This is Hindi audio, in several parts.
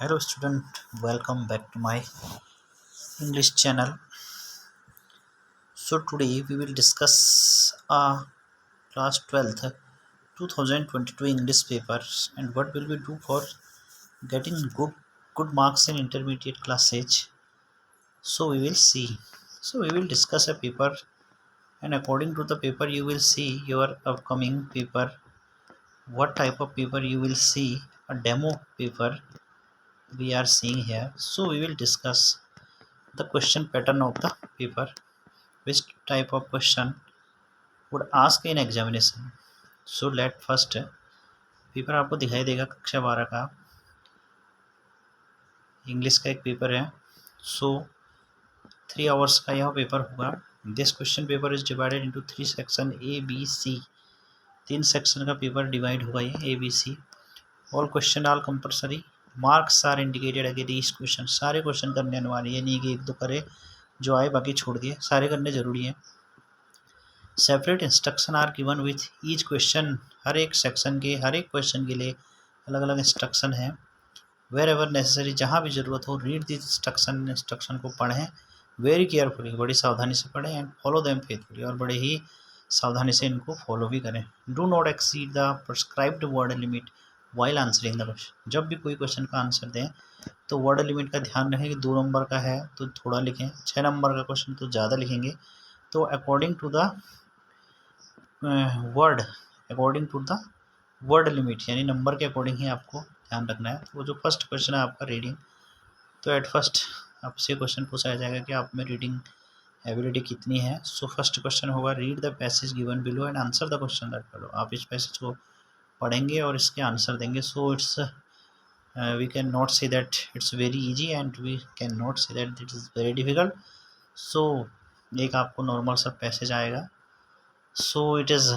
Hello student, welcome back to my English channel. So today we will discuss class 12th 2022 English papers and what will we do for getting good marks in intermediate classes. So we will see. So we will discuss a paper and according to the paper you will see your upcoming paper. What type of paper you will see? A demo paper we are seeing here. So we will discuss the question pattern of the paper, which type of question would ask in examination. So let first paper आपको दिखाई देगा कक्षा 12 का इंग्लिश का एक पेपर है. सो 3 आवर्स का यह पेपर होगा. This question paper is divided into 3 section A B C. 3 section का पेपर डिवाइड होगा ये A B C. All question are compulsory. Marks are indicated against question. सारे क्वेश्चन करने अनिवार्य है, नहीं कि एक दो करे जो आए बाकी छोड़ दिए. सारे करने जरूरी है. Separate instruction are given with each question. हर एक सेक्शन के हर एक क्वेश्चन के लिए अलग अलग इंस्ट्रक्शन है. वेर एवर नेसेसरी, जहाँ भी ज़रूरत हो रीड दिस इंस्ट्रक्शन को पढ़ें वेरी केयरफुली, बड़ी सावधानी से पढ़ें. एंड फॉलो देम फेथफुली, और बड़े ही सावधानी से इनको फॉलो भी करें. Do not exceed the prescribed word limit while answering the question. जब भी कोई क्वेश्चन का आंसर दें तो वर्ड लिमिट का ध्यान रखें कि 2 नंबर का है तो थोड़ा लिखें, 6 नंबर का क्वेश्चन तो ज़्यादा लिखेंगे. तो according to the word limit यानी नंबर के अकॉर्डिंग ही आपको ध्यान रखना है. तो वो जो फर्स्ट क्वेश्चन है आपका रीडिंग, तो एट फर्स्ट आपसे क्वेश्चन पूछा जाएगा कि आप में रीडिंग एबिलिटी कितनी है. सो फर्स्ट क्वेश्चन होगा read the passage given below and answer the question that follow. आप इस पैसेज को पढ़ेंगे और इसके आंसर देंगे. So it's we can not say that it's very easy and we can not say that it is very difficult. So एक आपको नॉर्मल सा पैसेज आएगा. So it is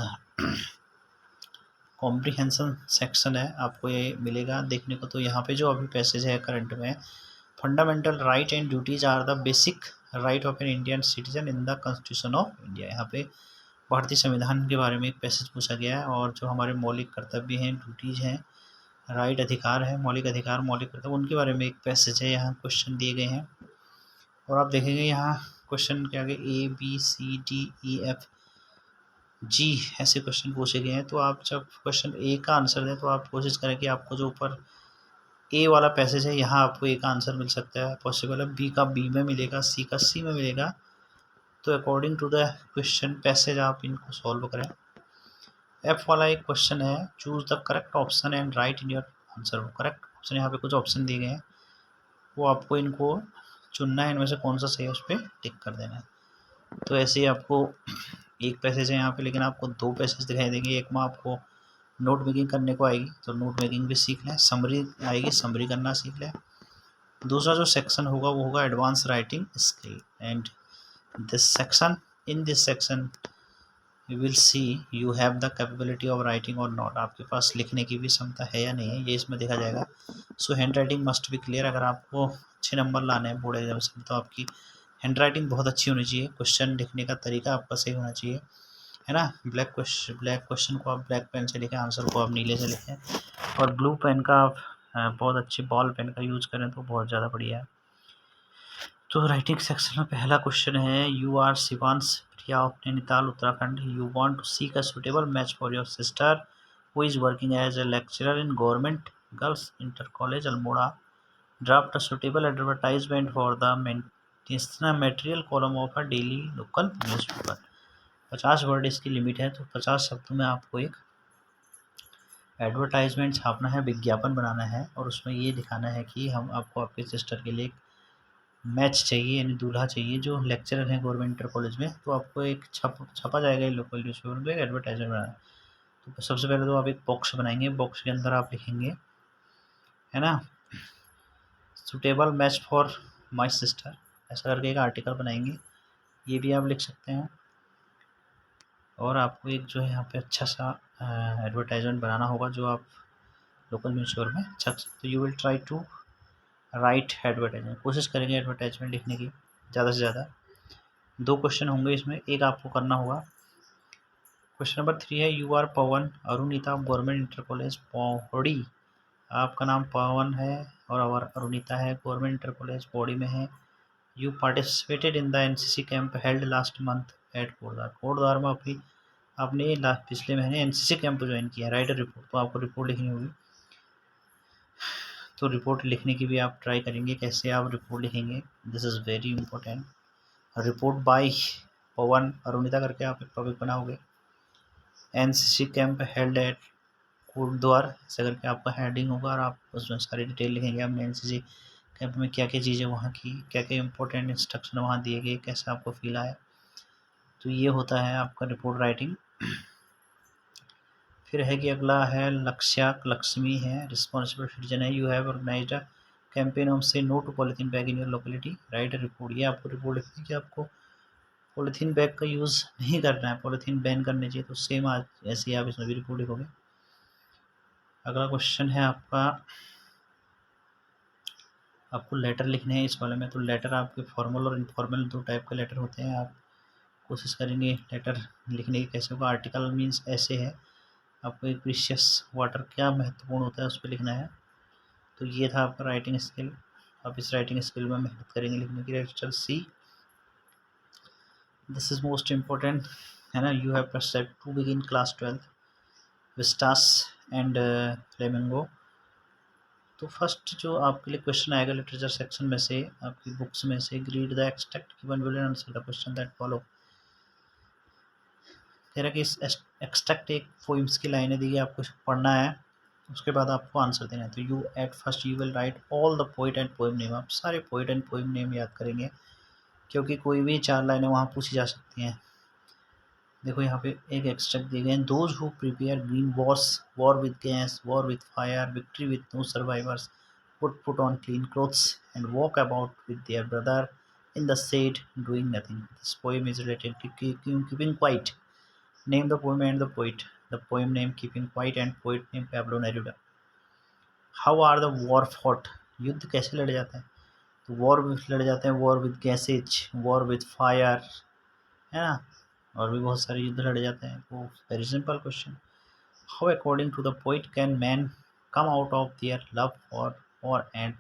comprehension section है, आपको ये मिलेगा देखने को. तो यहाँ पे जो अभी पैसेज है करंट में, fundamental right and duties are the basic right of an Indian citizen in the constitution of India. यहाँ पे भारतीय संविधान के बारे में एक पैसेज पूछा गया है और जो हमारे मौलिक कर्तव्य हैं, ड्यूटीज हैं, राइट अधिकार है, मौलिक अधिकार मौलिक कर्तव्य, उनके बारे में एक पैसेज है. यहाँ क्वेश्चन दिए गए हैं और आप देखेंगे यहाँ क्वेश्चन के आगे A B C D E F G ऐसे क्वेश्चन पूछे गए हैं. तो आप जब क्वेश्चन ए का आंसर दें तो आप कोशिश करें कि आपको जो ऊपर ए वाला पैसेज है यहाँ आपको ए का आंसर मिल सकता है, पॉसिबल है. बी का बी में मिलेगा, सी का सी में मिलेगा. तो according to the question passage आप इनको सॉल्व करें. एफ वाला एक क्वेश्चन है, choose the correct option and write in your answer. Correct option यहाँ पे कुछ ऑप्शन दिए गए हैं, वो आपको इनको चुनना है, इनमें से कौन सा सही है उस पर टिक कर देना है. तो ऐसे ही आपको एक पैसेज है यहाँ पे, लेकिन आपको 2 पैसेज दिखाई देंगे. एक में आपको नोट मेकिंग करने को आएगी तो नोट मेकिंग भी सीख लें, समरी आएगी समरी करना सीख लें. दूसरा जो सेक्शन होगा वो होगा advance writing skill. And this section you will see you have the capability of writing और नॉट. आपके पास लिखने की भी क्षमता है या नहीं है, ये इसमें देखा जाएगा. सो hand writing must be clear. अगर आपको अच्छे नंबर लाने हैं बोर्ड एग्जाम से तो आपकी हैंड राइटिंग बहुत अच्छी होनी चाहिए. क्वेश्चन लिखने का तरीका आपका सही होना चाहिए, है ना. ब्लैक क्वेश्चन को आप ब्लैक पेन से लिखें, आंसर को आप नीले से लिखें, और ब्लू पेन का आप बहुत अच्छे बॉल पेन का यूज़ करें तो बहुत ज़्यादा बढ़िया है. तो राइटिंग सेक्शन में पहला क्वेश्चन है, you are Shivansh Priya of Nainital Uttarakhand. You want to seek a suitable match for your sister who is working as a lecturer in government girls inter college Almora. Draft a suitable advertisement for the material column of a daily local newspaper. 50 word इसकी लिमिट है, तो 50 शब्दों में आपको एक एडवर्टाइजमेंट छापना है, विज्ञापन बनाना है, और उसमें ये दिखाना है कि हम आपको आपके सिस्टर के लिए एक मैच चाहिए यानी दूल्हा चाहिए जो लेक्चरर हैं गवर्नमेंट इंटर कॉलेज में. तो आपको एक छपा जाएगा लोकल न्यूज़पेपर में, एक एडवर्टाइजमेंट बनाना है. तो सबसे पहले तो आप एक बॉक्स बनाएंगे, बॉक्स के अंदर आप लिखेंगे, है ना, suitable match for my sister, ऐसा करके एक आर्टिकल बनाएंगे. ये भी आप लिख सकते हैं. और आपको एक जो है यहाँ पे अच्छा सा एडवर्टाइजमेंट बनाना होगा जो आप लोकल न्यूज़पेपर में छप. तो you will try to write advertisement. कोशिश करेंगे एडवर्टाइजमेंट लिखने की ज़्यादा से ज़्यादा. 2 क्वेश्चन होंगे इसमें, एक आपको करना होगा. क्वेश्चन नंबर 3 है, you are Pawan Arunita government inter college Pauri आपका नाम पवन है और अरुणिता है, गवर्नमेंट इंटर कॉलेज बॉडी में है। You participated in the NCC camp held last month at Kotdwar. Kotdwar में आपने पिछले महीने एनसीसी कैंप ज्वाइन किया। राइट अ रिपोर्ट, तो आपको रिपोर्ट लिखनी होगी। तो रिपोर्ट लिखने की भी आप ट्राई करेंगे, कैसे आप रिपोर्ट लिखेंगे, this is very important. Report by Pavan Arunita करके आप एक टॉपिक बनाओगे। NCC camp held at Kotdwar ऐसा करके आपका हेडिंग होगा और आप उसमें सारी डिटेल लिखेंगे। आपने एनसीसी कैंप में क्या क्या चीज़ें वहाँ की, क्या क्या इंपॉर्टेंट इंस्ट्रक्शन वहाँ दिए गए, कैसे आपको फील आया। तो ये होता है आपका रिपोर्ट राइटिंग। फिर है कि अगला है लक्ष्याक लक्ष्मी है, रिस्पॉन्सिबल सिटीजन है। You have organized a campaign on say no to polythene bag in your locality. Write report, ये आपको रिपोर्ट लिखनी है कि आपको पॉलीथीन बैग का यूज़ नहीं करना है, पॉलीथीन बैन करनी चाहिए। तो सेम आज ऐसे ही आप इसमें भी रिपोर्ट लिखोगे। अगला क्वेश्चन है आपको लेटर लिखने हैं इस वाले में। तो लेटर आपके फॉर्मल और इनफॉर्मल दो टाइप के लेटर होते हैं। आप कोशिश करेंगे लेटर लिखने की कैसे होगा। आर्टिकल मीन्स ऐसे है, आपको एक प्रीशियस वाटर क्या महत्वपूर्ण होता है उस पर लिखना है। तो ये था आपका राइटिंग स्किल। आप इस राइटिंग स्किल में मेहनत करेंगे लिखने की। Register C, this is most important है ना। You have prescribe to begin class 12 Vistas and Flamingo. तो फर्स्ट जो आपके लिए क्वेश्चन आएगा लिटरेचर सेक्शन में से, आपकी बुक्स में से, read the extract given below and answer the question that follow. कह रहा है कि इस एक्सट्रैक्ट एक पोइम्स की लाइनें दी गई, आपको पढ़ना है, उसके बाद आपको आंसर देना है। तो you at first you will write all the poet and poem name. आप सारे पोइट एंड पोइम नेम याद करेंगे, क्योंकि कोई भी 4 लाइनें वहाँ पूछी जा सकती हैं। देखो यहाँ पे एक एक्सट्रैक्ट दिए गए हैं। Those who prepare green wars, war with gas, war with fire, victory with no survivors, put on clean clothes and walk about with their brother in the shade doing nothing. This poem is related to keeping quiet. Name the poem and the poet. The poem name Keeping Quiet and poet name Pablo Neruda. How are the war fought? युद्ध कैसे लड़े जाते हैं? तो वॉर लड़े जाते हैं war with gases, war with fire, है ना, और भी बहुत सारे युद्ध लड़े जाते हैं। तो very simple question. How according to the poet can man come out of their love for war and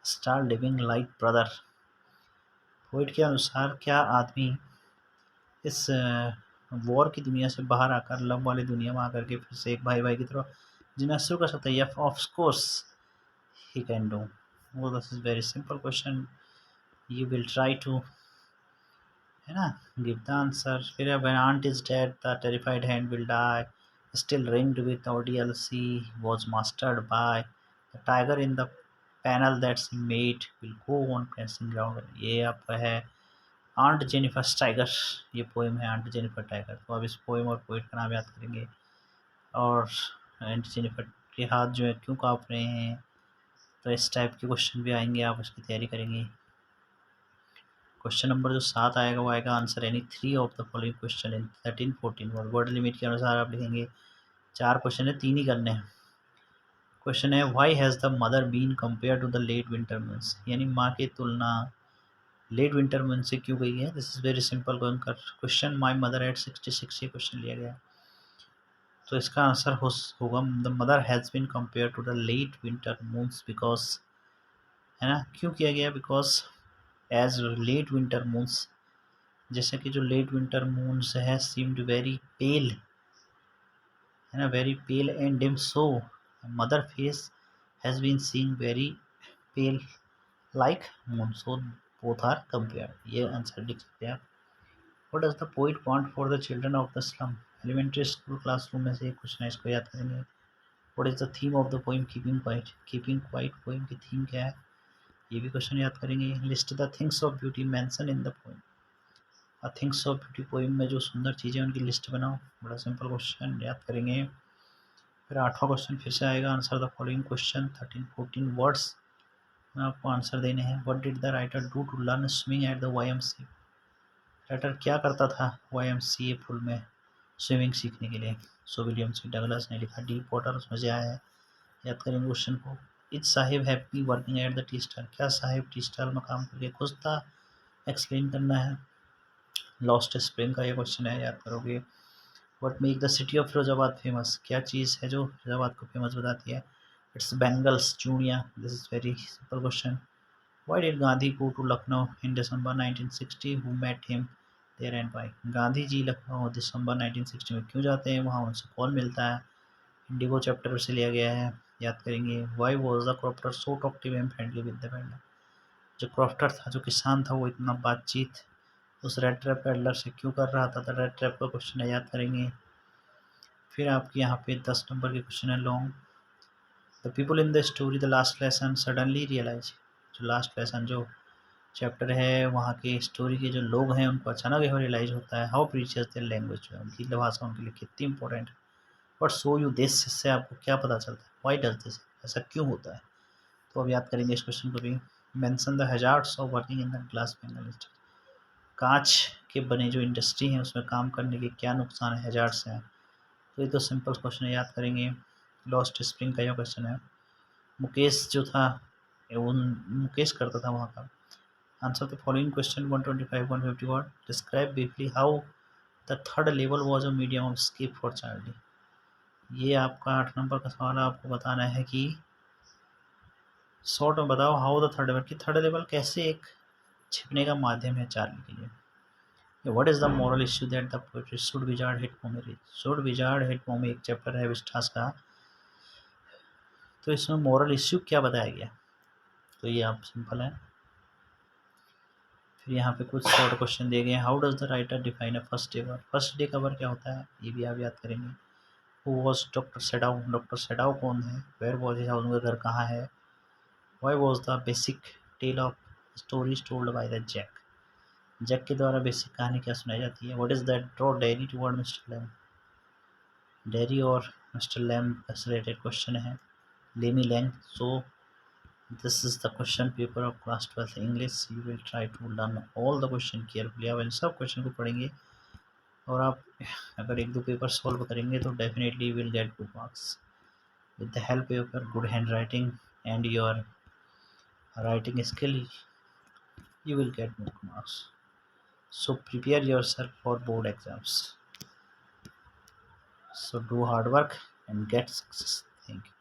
start living like brother? Poet के अनुसार क्या आदमी इस वॉर की दुनिया से बाहर आकर लव वाली दुनिया में आकर के फिर से एक भाई भाई की तरह जीना शुरू कर सकता है? या of course he can do. वो this is very simple question, you will try to, है ना, गिव द आंसर। फिर when ant is dead the terrified hand will die, still ringed with ODLC was mastered by the tiger in the panel that's made will go on prancing ground। ये आपका है आंट जेनिफर टाइगर, ये पोएम है आंट जेनिफर टाइगर। तो अब इस पोएम और पोइट का नाम याद करेंगे। और आंट जेनिफर के हाथ जो है क्यों काँप रहे हैं, तो इस टाइप के क्वेश्चन भी आएंगे, आप उसकी तैयारी करेंगे। क्वेश्चन नंबर जो 7 आएगा वो आएगा answer any 3 of the following question in 13-14 word. Word limit के अनुसार आप लिखेंगे। 4 क्वेश्चन है, 3 ही करने हैं। क्वेश्चन है why has the mother been compare to the late winter months, यानी माँ की तुलना लेट विंटर मंथ से क्यों गई है? This is very simple question. My mother at 66 ये क्वेश्चन लिया गया। तो इसका आंसर होगा the mother has been compare to the late winter moons because, है ना, क्यों किया गया? Because as late winter moons, जैसे कि जो लेट विंटर मून्स है सीम्ड वेरी पेल, है ना, very pale and dim, so mother face has been seeing very pale like moon, so both are compared. ये आंसर लिख सकते हैं आप। What does the poet want for the children of the slum? Elementary school classroom में से एक क्वेश्चन है, इसको याद करेंगे। What is the theme of the poem keeping quiet? Keeping quiet poem की थीम क्या है? ये भी क्वेश्चन याद करेंगे। List the things of beauty mention in the poem. Things of beauty poem में जो सुंदर चीज़ें उनकी लिस्ट बनाओ। बड़ा सिंपल क्वेश्चन, याद करेंगे। फिर 8वां क्वेश्चन फिर से आएगा answer the following question 13-14 words में आपको आंसर देने हैं। What did the writer do to learn swimming at the YMCA? Writer क्या करता था YMCA पुल में स्विमिंग सीखने के लिए? सो विलियम्स डगलस ने लिखा। डीप वाटर उसमें से आया है, याद करेंगे क्वेश्चन को। Is Sahib happy working at the tea stall? क्या साहिब टी स्टाल में काम करके खुश था? एक्सप्लेन करना है। लॉस्ट स्प्रिंग का ये क्वेश्चन है, याद करोगे। What make the city of Firozabad famous? क्या चीज़ है जो फिरोजाबाद को फेमस बताती है? It's Bengals Junior. This is very simple question. Why did Gandhi go to Lucknow in December 1960? Who met him there and why? Gandhi ji Lucknow दिसंबर 1960 में क्यों जाते हैं वहाँ, उनसे कौन मिलता है? इंडिगो चैप्टर से लिया गया है, याद करेंगे. Y was the crofter so talkative and friendly with the peddler? जो क्रॉफ्टर था, जो किसान था, वो इतना बातचीत उस रेड ट्रैप पेडलर से क्यों कर रहा था? रेड ट्रैप का क्वेश्चन है, याद करेंगे. फिर आपके यहाँ पे 10 नंबर के क्वेश्चन है long. The people in the story the last lesson suddenly realise. जो लास्ट लेसन जो चैप्टर है, वहाँ के स्टोरी के जो लोग हैं उनको अचानक यह रियलाइज होता है हाउ प्रीशियस देयर लैंग्वेज, जो है उनकी भाषा उनके लिए कितनी इंपॉर्टेंट है. बट सो यू दिस, इससे आपको क्या पता चलता है? वाई डज दिस, ऐसा क्यों होता है? तो अब याद करेंगे इस क्वेश्चन को भी. Mention the hazards of working in the glass panel industry. कांच के बने जो इंडस्ट्री है उसमें काम करने के क्या नुकसान है, हैजार्ड्स हैं. तो ये तो सिंपल क्वेश्चन है, याद करेंगे. लॉस्ट स्प्रिंग का यह क्वेश्चन है. मुकेश जो था, वो मुकेश करता था वहाँ का. Answer the following question 125 151. Describe briefly how the third level was a medium of escape for Charlie. ये आपका 8 नंबर का सवाल है. आपको बताना है कि शॉर्ट में बताओ हाउ द थर्ड लेवल, कि थर्ड लेवल कैसे एक छिपने का माध्यम है चार्ली के लिए. What is the moral issue that the poetry should wizard hit मोमी रीच. शुड विजार्ड हिट मोमी एक चैप्टर है विस्टास का. तो इसमें मॉरल इश्यू क्या बताया गया? तो ये आप सिंपल है. फिर यहाँ पे कुछ शॉर्ट क्वेश्चन दिए गए हैं. How does the writer define a first day work. First day का वर्क क्या होता है, ये भी आप याद करेंगे. Who was doctor sadao. Doctor sadao कौन है? वेयर वॉज हिज हाउस, उनका घर कहाँ है? Why was the basic tale of stories told by the Jack. Jack के द्वारा बेसिक कहानी क्या सुनाई जाती है? What is that draw Derry toward Mr Lamb. Derry और मिस्टर लैम से रिलेटेड क्वेश्चन है. लेमी लैंग. So this is the question paper of class 12th English. You will try to learn all the question carefully. आप इन सब क्वेश्चन को पढ़ेंगे और आप अगर एक दो पेपर सॉल्व करेंगे तो definitely will get good marks. with the help of your good handwriting and your writing skill, you will get good marks. So prepare yourself for board exams. So do hard work and get success. Thank you.